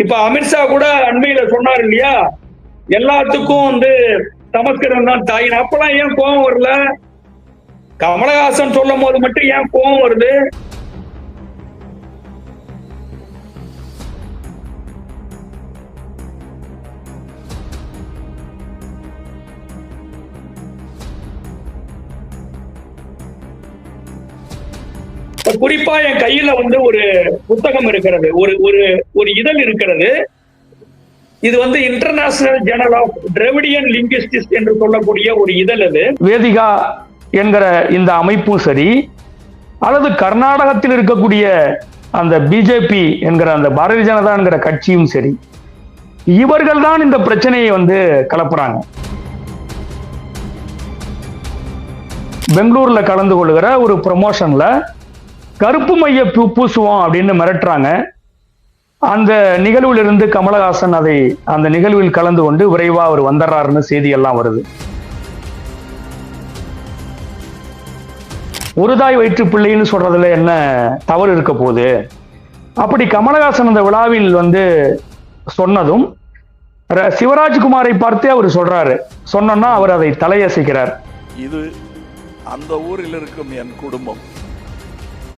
இப்ப அமித்ஷா கூட அண்மையில சொன்னார் இல்லையா, எல்லாத்துக்கும் சமஸ்கிருதம் தான் தாயின். அப்பெல்லாம் ஏன் கோபம் வரல? கமலஹாசன் சொல்லும் போது மட்டும் ஏன் கோபம் வருது? குறிப்பா என் கையில ஒரு புத்தகம் இருக்கிறது, ஒரு ஒரு ஒரு இதழ் இருக்கிறது. இது இன்டர்நேஷனல் ஜர்னல் ஆஃப் டிராவிடியன் லிங்குயிஸ்டிக்ஸ் என்று சொல்லக்கூடிய ஒரு இதழ். அது வேதிகா என்கிற இந்த அமைப்பும் சரி, அல்லது கர்நாடகத்தில் இருக்கக்கூடிய அந்த பிஜேபி என்கிற அந்த பாரதிய ஜனதா என்கிற கட்சியும் சரி, இவர்கள் தான் இந்த பிரச்சனையை கலப்புறாங்க. பெங்களூர்ல கலந்து கொள்கிற ஒரு ப்ரமோஷன்ல கருப்பு மைய பூசுவோம் அப்படின்னு மிரட்டுறாங்க. அந்த நிகழ்வில் இருந்து கமலஹாசன் அந்த நிகழ்வில் கலந்து கொண்டு விரைவா அவர் வந்துடுறாருன்னு செய்தி எல்லாம் வருது. ஒரு தாய் வயிற்று பிள்ளைன்னு சொல்றதுல என்ன தவறு இருக்க போகுது? அப்படி கமலஹாசன் அந்த விழாவில் சொன்னதும் சிவராஜ்குமாரை பார்த்தே அவர் சொல்றாரு. சொன்னா அவர் அதை தலையசைக்கிறார். இது அந்த ஊரில் இருக்கும் என் குடும்பம்.